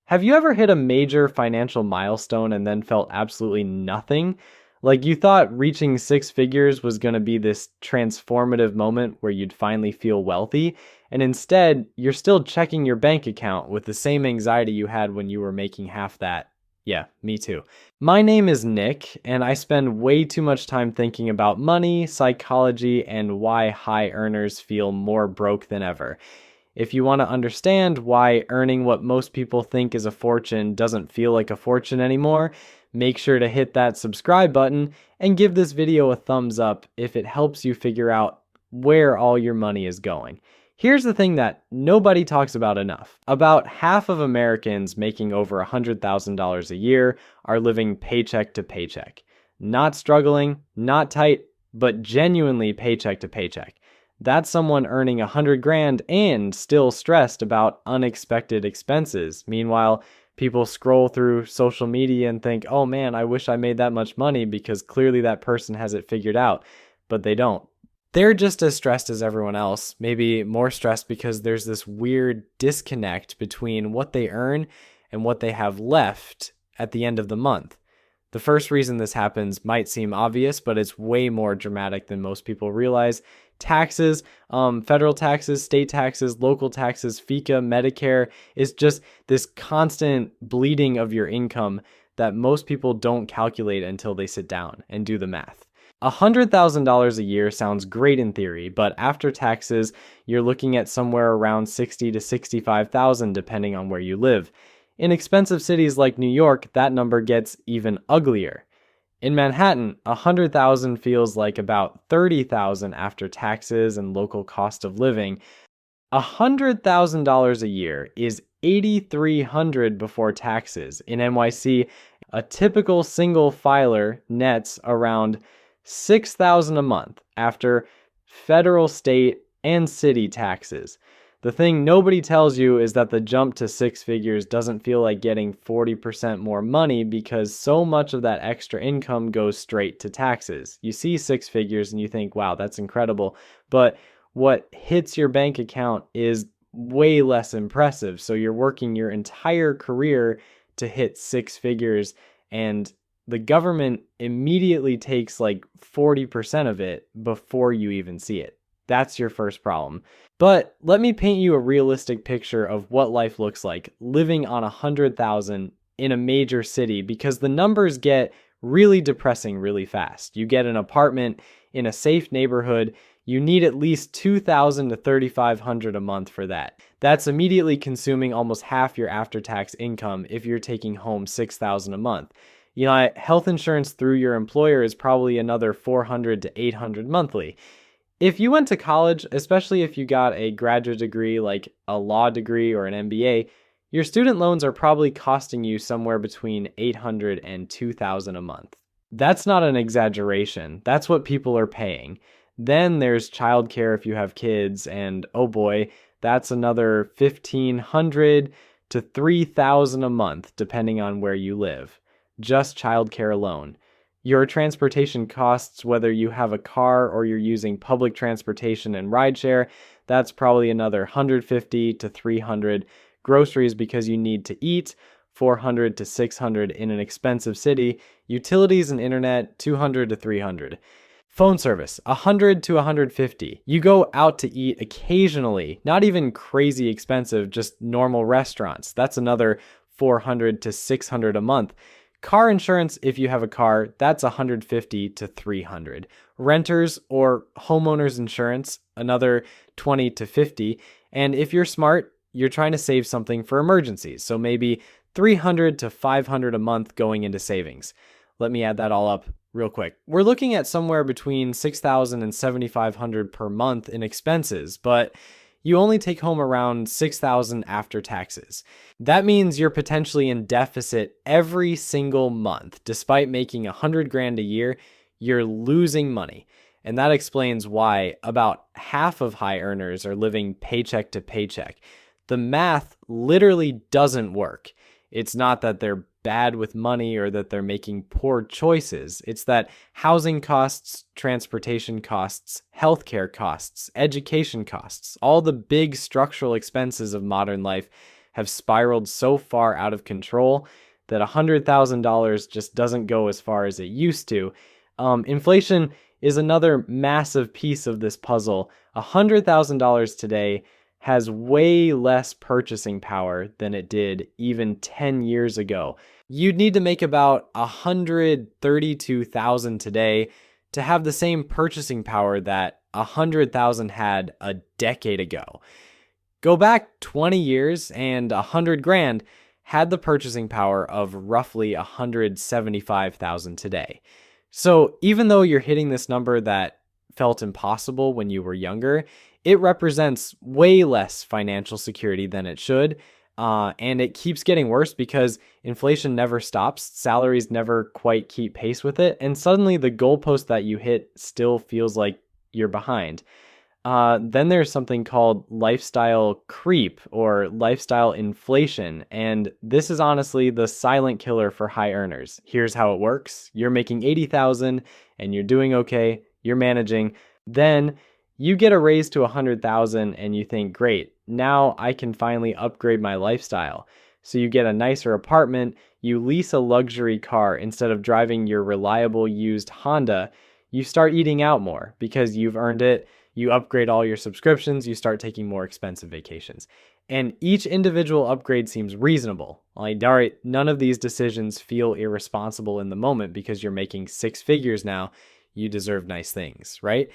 Have you ever hit a major financial milestone and then felt absolutely nothing? Like you thought reaching six figures was going to be this transformative moment where you'd finally feel wealthy, and instead, you're still checking your bank account with the same anxiety you had when you were making half that. Yeah, me too. My name is Nick, and I spend way too much time thinking about money, psychology, and why high earners feel more broke than ever. If you want to understand why earning what most people think is a fortune doesn't feel like a fortune anymore, make sure to hit that subscribe button and give this video a thumbs up if it helps you figure out where all your money is going. Here's the thing that nobody talks about enough. About half of Americans making over $100,000 a year are living paycheck to paycheck. Not struggling, not tight, but genuinely paycheck to paycheck. That's someone earning 100 grand and still stressed about unexpected expenses. Meanwhile, people scroll through social media and think, oh man, I wish I made that much money because clearly that person has it figured out, but they don't. They're just as stressed as everyone else, maybe more stressed because there's this weird disconnect between what they earn and what they have left at the end of the month. The first reason this happens might seem obvious, but it's way more dramatic than most people realize. Taxes, federal taxes, state taxes, local taxes, FICA, Medicare is just this constant bleeding of your income that most people don't calculate until they sit down and do the math. $100,000 a year sounds great in theory, but after taxes, you're looking at somewhere around $60,000 to $65,000 depending on where you live. In expensive cities like New York, that number gets even uglier. In Manhattan, $100,000 feels like about $30,000 after taxes and local cost of living. $100,000 a year is $8,300 before taxes. In NYC, a typical single filer nets around $6,000 a month after federal, state, and city taxes. The thing nobody tells you is that the jump to six figures doesn't feel like getting 40% more money because so much of that extra income goes straight to taxes. You see six figures and you think, wow, that's incredible. But what hits your bank account is way less impressive. So you're working your entire career to hit six figures, and the government immediately takes like 40% of it before you even see it. That's your first problem. But let me paint you a realistic picture of what life looks like living on 100,000 in a major city, because the numbers get really depressing really fast. You get an apartment in a safe neighborhood, you need at least $2,000 to $3,500 a month for that. That's immediately consuming almost half your after-tax income if you're taking home $6,000 a month. You know, health insurance through your employer is probably another $400 to $800 monthly. If you went to college, especially if you got a graduate degree like a law degree or an MBA, your student loans are probably costing you somewhere between $800 and $2,000 a month. That's not an exaggeration. That's what people are paying. Then there's childcare if you have kids, and oh boy, that's another $1,500 to $3,000 a month depending on where you live. Just childcare alone. Your transportation costs, whether you have a car or you're using public transportation and rideshare, that's probably another $150 to $300. Groceries because you need to eat, $400 to $600 in an expensive city. Utilities and internet, $200 to $300. Phone service, $100 to $150. You go out to eat occasionally, not even crazy expensive, just normal restaurants. That's another $400 to $600 a month. Car insurance, if you have a car, that's $150 to $300. Renters or homeowners insurance, another $20 to $50. And if you're smart, you're trying to save something for emergencies. So maybe $300 to $500 a month going into savings. Let me add that all up real quick. We're looking at somewhere between $6,000 and $7,500 per month in expenses, but you only take home around $6,000 after taxes. That means you're potentially in deficit every single month. Despite making 100 grand a year, you're losing money. And that explains why about half of high earners are living paycheck to paycheck. The math literally doesn't work. It's not that they're bad with money or that they're making poor choices. It's that housing costs, transportation costs, healthcare costs, education costs, all the big structural expenses of modern life have spiraled so far out of control that $100,000 just doesn't go as far as it used to. Inflation is another massive piece of this puzzle. $100,000 today has way less purchasing power than it did even 10 years ago. You'd need to make about $132,000 today to have the same purchasing power that $100,000 had a decade ago. Go back 20 years and $100,000 had the purchasing power of roughly $175,000 today. So even though you're hitting this number that felt impossible when you were younger, it represents way less financial security than it should. And it keeps getting worse because inflation never stops. Salaries never quite keep pace with it. And suddenly the goalpost that you hit still feels like you're behind. Then there's something called lifestyle creep or lifestyle inflation. And this is honestly the silent killer for high earners. Here's how it works. You're making $80,000 and you're doing okay. You're managing. Then you get a raise to $100,000 and you think, great, now I can finally upgrade my lifestyle. So you get a nicer apartment, you lease a luxury car instead of driving your reliable used Honda. You start eating out more because you've earned it. You upgrade all your subscriptions, you start taking more expensive vacations. And each individual upgrade seems reasonable. Like, all right, none of these decisions feel irresponsible in the moment because you're making six figures now. You deserve nice things, right?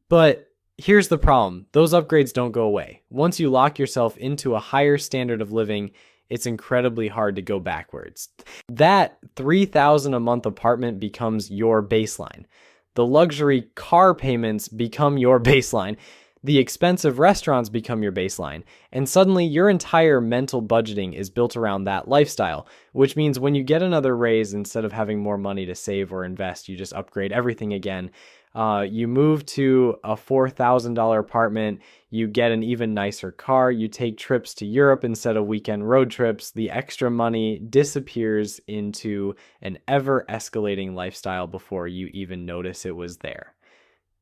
But here's the problem. Those upgrades don't go away. Once you lock yourself into a higher standard of living, it's incredibly hard to go backwards. That $3,000 a month apartment becomes your baseline. The luxury car payments become your baseline. The expensive restaurants become your baseline. And suddenly your entire mental budgeting is built around that lifestyle, which means when you get another raise, instead of having more money to save or invest, you just upgrade everything again. You move to a $4,000 apartment, you get an even nicer car, you take trips to Europe instead of weekend road trips. The extra money disappears into an ever-escalating lifestyle before you even notice it was there.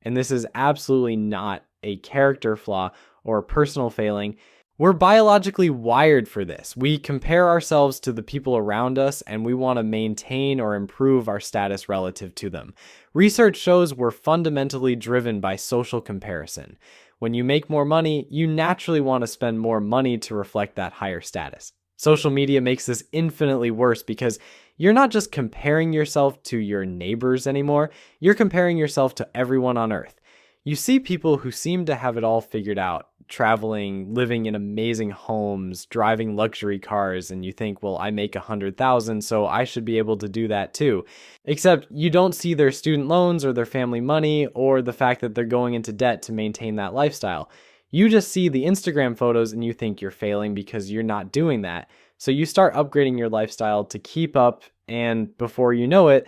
And this is absolutely not a character flaw or a personal failing. We're biologically wired for this. We compare ourselves to the people around us and we want to maintain or improve our status relative to them. Research shows we're fundamentally driven by social comparison. When you make more money, you naturally want to spend more money to reflect that higher status. Social media makes this infinitely worse because you're not just comparing yourself to your neighbors anymore, you're comparing yourself to everyone on earth. You see people who seem to have it all figured out, traveling, living in amazing homes, driving luxury cars, and you think, well, I make $100,000, so I should be able to do that too. Except you don't see their student loans or their family money or the fact that they're going into debt to maintain that lifestyle. You just see the Instagram photos and you think you're failing because you're not doing that. So you start upgrading your lifestyle to keep up, and before you know it,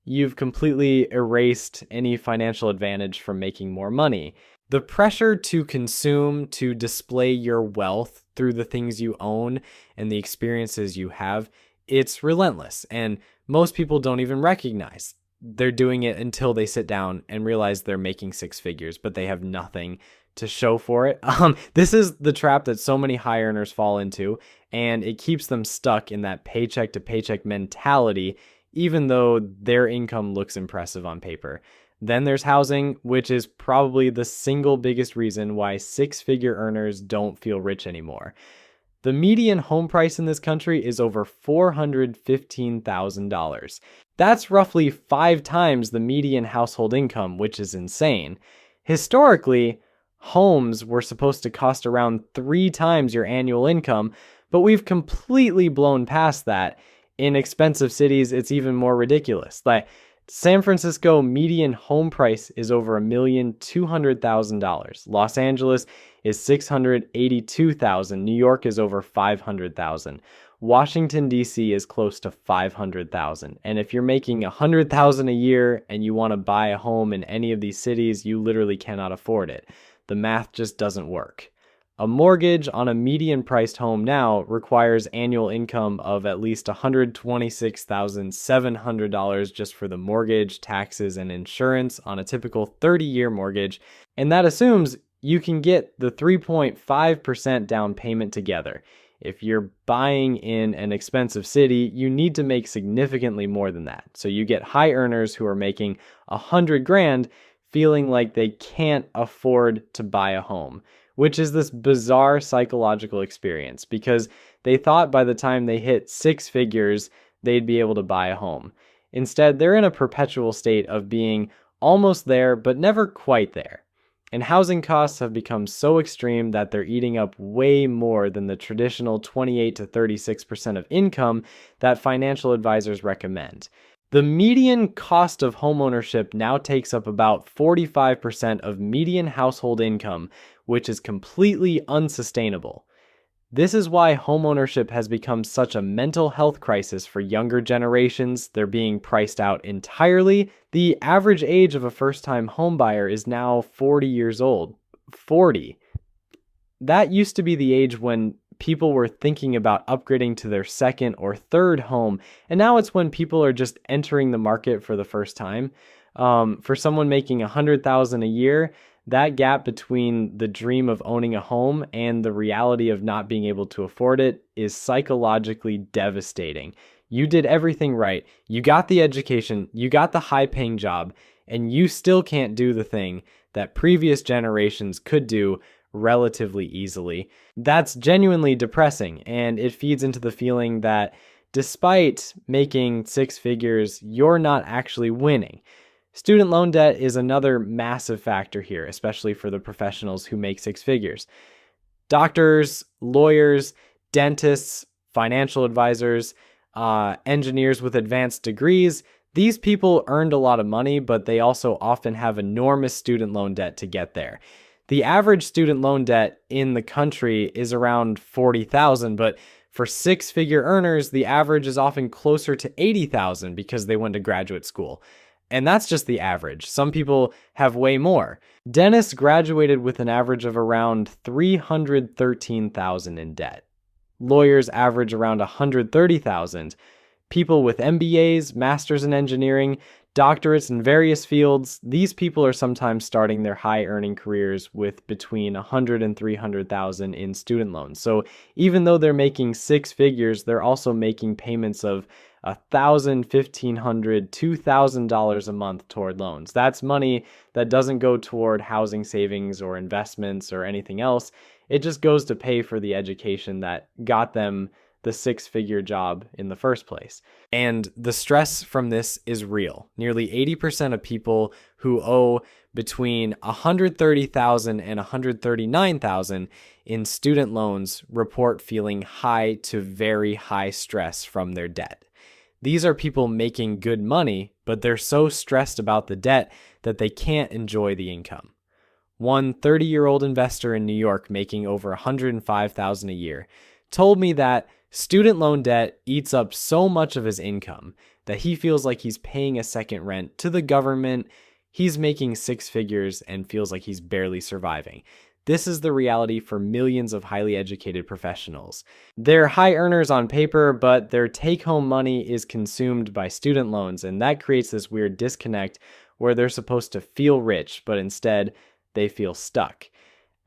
you've completely erased any financial advantage from making more money. The pressure to consume, to display your wealth through the things you own and the experiences you have, it's relentless. And most people don't even recognize they're doing it until they sit down and realize they're making six figures, but they have nothing to show for it. This is the trap that so many high earners fall into, and it keeps them stuck in that paycheck to paycheck mentality, even though their income looks impressive on paper. Then there's housing, which is probably the single biggest reason why six-figure earners don't feel rich anymore. The median home price in this country is over $415,000. That's roughly 5 times the median household income, which is insane. Historically, homes were supposed to cost around 3 times your annual income, but we've completely blown past that. In expensive cities, it's even more ridiculous. Like San Francisco median home price is over $1,200,000. Los Angeles is $682,000. New York is over $500,000. Washington, D.C. is close to $500,000. And if you're making $100,000 a year and you want to buy a home in any of these cities, you literally cannot afford it. The math just doesn't work. A mortgage on a median-priced home now requires annual income of at least $126,700 just for the mortgage, taxes, and insurance on a typical 30-year mortgage, and that assumes you can get the 3.5% down payment together. If you're buying in an expensive city, you need to make significantly more than that. So you get high earners who are making 100 grand feeling like they can't afford to buy a home, which is this bizarre psychological experience because they thought by the time they hit six figures, they'd be able to buy a home. Instead, they're in a perpetual state of being almost there, but never quite there. And housing costs have become so extreme that they're eating up way more than the traditional 28 to 36% of income that financial advisors recommend. The median cost of homeownership now takes up about 45% of median household income, which is completely unsustainable. This is why homeownership has become such a mental health crisis for younger generations. They're being priced out entirely. The average age of a first-time homebuyer is now 40 years old. 40. That used to be the age when people were thinking about upgrading to their second or third home, and now it's when people are just entering the market for the first time. For someone making $100,000 a year, that gap between the dream of owning a home and the reality of not being able to afford it is psychologically devastating. You did everything right. You got the education, you got the high-paying job, and you still can't do the thing that previous generations could do relatively easily. That's genuinely depressing, and it feeds into the feeling that despite making six figures, you're not actually winning. Student loan debt is another massive factor here, especially for the professionals who make six figures. Doctors, lawyers, dentists, financial advisors, engineers with advanced degrees, these people earned a lot of money, but they also often have enormous student loan debt to get there. The average student loan debt in the country is around $40,000, but for six-figure earners, the average is often closer to $80,000 because they went to graduate school. And that's just the average. Some people have way more. Dentists graduated with an average of around $313,000 in debt. Lawyers average around $130,000. People with MBAs, masters in engineering, doctorates in various fields, these people are sometimes starting their high-earning careers with between $100,000 and $300,000 in student loans. So even though they're making six figures, they're also making payments of $1,000, $1,500, $2,000 a month toward loans. That's money that doesn't go toward housing savings or investments or anything else. It just goes to pay for the education that got them the six-figure job in the first place. And the stress from this is real. Nearly 80% of people who owe between $130,000 and $139,000 in student loans report feeling high to very high stress from their debt. These are people making good money, but they're so stressed about the debt that they can't enjoy the income. One 30-year-old investor in New York making over $105,000 a year told me that student loan debt eats up so much of his income that he feels like he's paying a second rent to the government. He's making six figures and feels like he's barely surviving. This is the reality for millions of highly educated professionals. They're high earners on paper, but their take-home money is consumed by student loans, and that creates this weird disconnect where they're supposed to feel rich, but instead they feel stuck.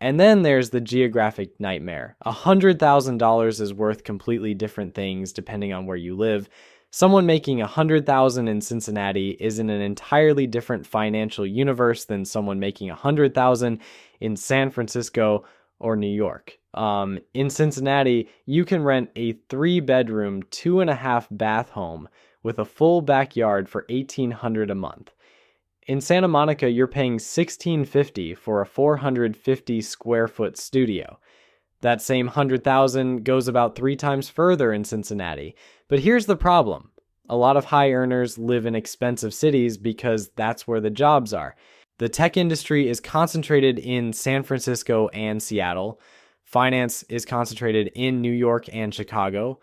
And then there's the geographic nightmare. $100,000 is worth completely different things depending on where you live. Someone making $100,000 in Cincinnati is in an entirely different financial universe than someone making $100,000 in San Francisco or New York. In Cincinnati, you can rent a 3-bedroom, 2.5-bath home with a full backyard for $1,800 a month. In Santa Monica, you're paying $1,650 for a 450 square foot studio. That same $100,000 goes about 3 times further in Cincinnati. But here's the problem. A lot of high earners live in expensive cities because that's where the jobs are. The tech industry is concentrated in San Francisco and Seattle. Finance is concentrated in New York and Chicago.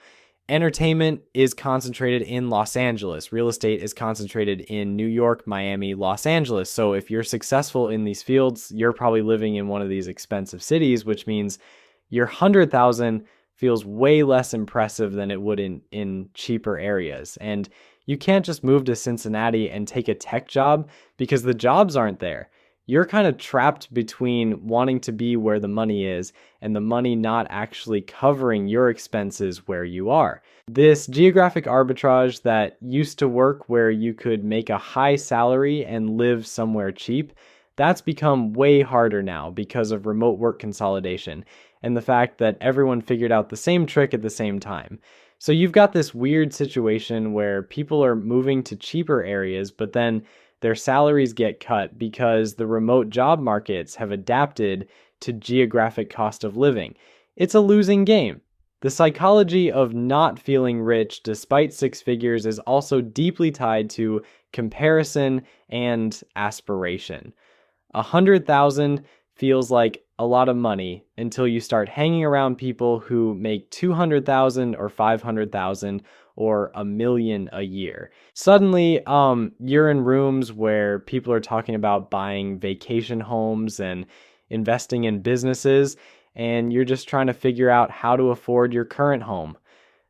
Entertainment is concentrated in Los Angeles. Real estate is concentrated in New York, Miami, Los Angeles. So if you're successful in these fields, you're probably living in one of these expensive cities, which means your $100,000 feels way less impressive than it would in cheaper areas. And you can't just move to Cincinnati and take a tech job because the jobs aren't there. you're kind of trapped between wanting to be where the money is and the money not actually covering your expenses where you are. This geographic arbitrage that used to work where you could make a high salary and live somewhere cheap, that's become way harder now because of remote work consolidation and the fact that everyone figured out the same trick at the same time. So you've got this weird situation where people are moving to cheaper areas, but then their salaries get cut because the remote job markets have adapted to geographic cost of living. It's a losing game. The psychology of not feeling rich despite six figures is also deeply tied to comparison and aspiration. 100,000 feels like a lot of money until you start hanging around people who make 200,000 or 500,000 or $1 million a year. Suddenly, you're in rooms where people are talking about buying vacation homes and investing in businesses, and you're just trying to figure out how to afford your current home.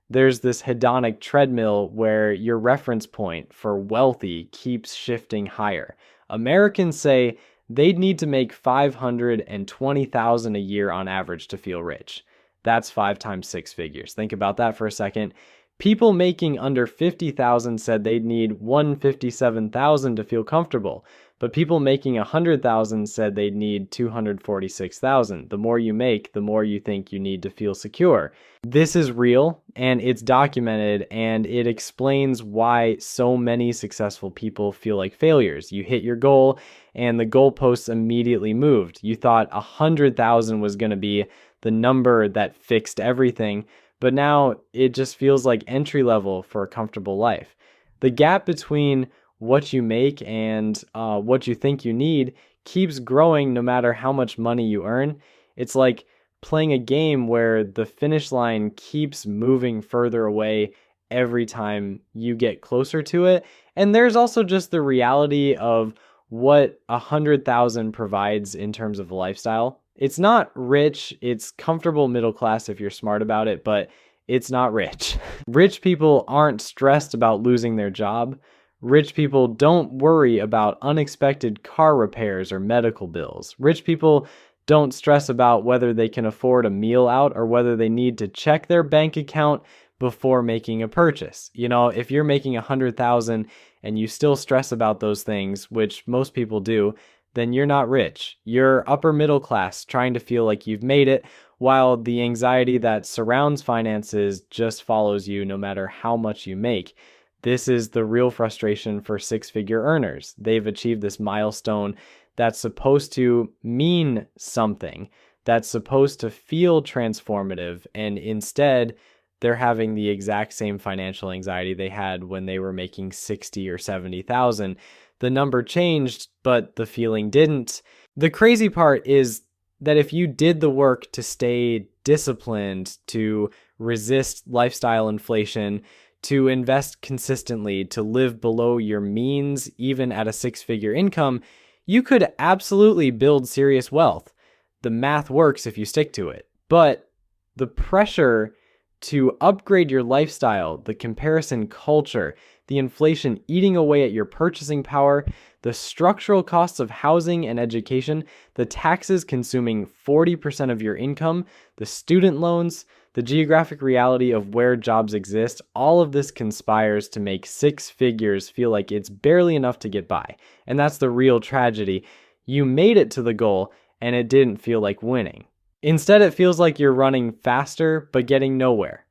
There's this hedonic treadmill where your reference point for wealthy keeps shifting higher. Americans say they'd need to make $520,000 a year on average to feel rich. That's 5 times 6 figures. Think about that for a second. People making under 50,000 said they'd need 157,000 to feel comfortable, but people making 100,000 said they'd need 246,000. The more you make, the more you think you need to feel secure. This is real and it's documented, and it explains why so many successful people feel like failures. You hit your goal and the goalposts immediately moved. You thought 100,000 was going to be the number that fixed everything, but now it just feels like entry level for a comfortable life. The gap between what you make and what you think you need keeps growing no matter how much money you earn. It's like playing a game where the finish line keeps moving further away every time you get closer to it. And there's also just the reality of what 100,000 provides in terms of lifestyle. It's not rich, it's comfortable middle class if you're smart about it, but it's not rich. Rich people aren't stressed about losing their job. Rich people don't worry about unexpected car repairs or medical bills. Rich people don't stress about whether they can afford a meal out or whether they need to check their bank account before making a purchase. You know, if you're making 100,000 and you still stress about those things, which most people do, then you're not rich. You're upper middle class, trying to feel like you've made it, while the anxiety that surrounds finances just follows you no matter how much you make. This is the real frustration for six-figure earners. They've achieved this milestone that's supposed to mean something, that's supposed to feel transformative, and instead, they're having the exact same financial anxiety they had when they were making 60 or 70,000. The number changed, but the feeling didn't. The crazy part is that if you did the work to stay disciplined, to resist lifestyle inflation, to invest consistently, to live below your means, even at a six-figure income, you could absolutely build serious wealth. The math works if you stick to it. But the pressure to upgrade your lifestyle, the comparison culture, the inflation eating away at your purchasing power, the structural costs of housing and education, the taxes consuming 40% of your income, the student loans, the geographic reality of where jobs exist, all of this conspires to make six figures feel like it's barely enough to get by. And that's the real tragedy. You made it to the goal and it didn't feel like winning. Instead, it feels like you're running faster but getting nowhere.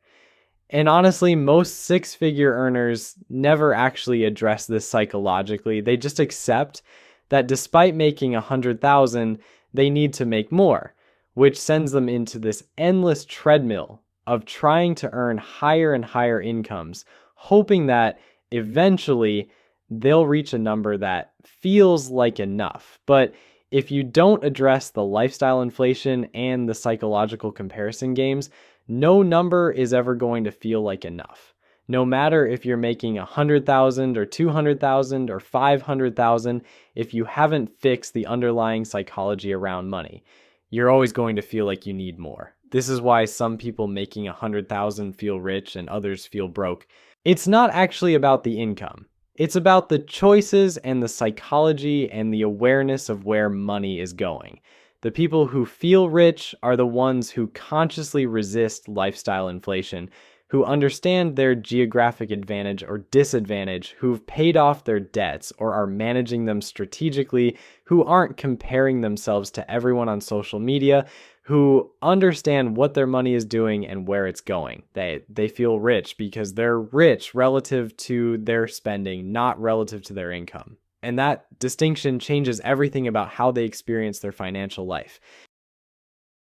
And honestly, most six-figure earners never actually address this psychologically. They just accept that despite making 100,000, they need to make more, which sends them into this endless treadmill of trying to earn higher and higher incomes, hoping that eventually they'll reach a number that feels like enough. But if you don't address the lifestyle inflation and the psychological comparison games, no number is ever going to feel like enough. No matter if you're making 100,000 or 200,000 or 500,000, if you haven't fixed the underlying psychology around money, you're always going to feel like you need more. This is why some people making 100,000 feel rich and others feel broke. It's not actually about the income. It's about the choices and the psychology and the awareness of where money is going. The people who feel rich are the ones who consciously resist lifestyle inflation, who understand their geographic advantage or disadvantage, who've paid off their debts or are managing them strategically, who aren't comparing themselves to everyone on social media, who understand what their money is doing and where it's going. They feel rich because they're rich relative to their spending, not relative to their income. And that distinction changes everything about how they experience their financial life.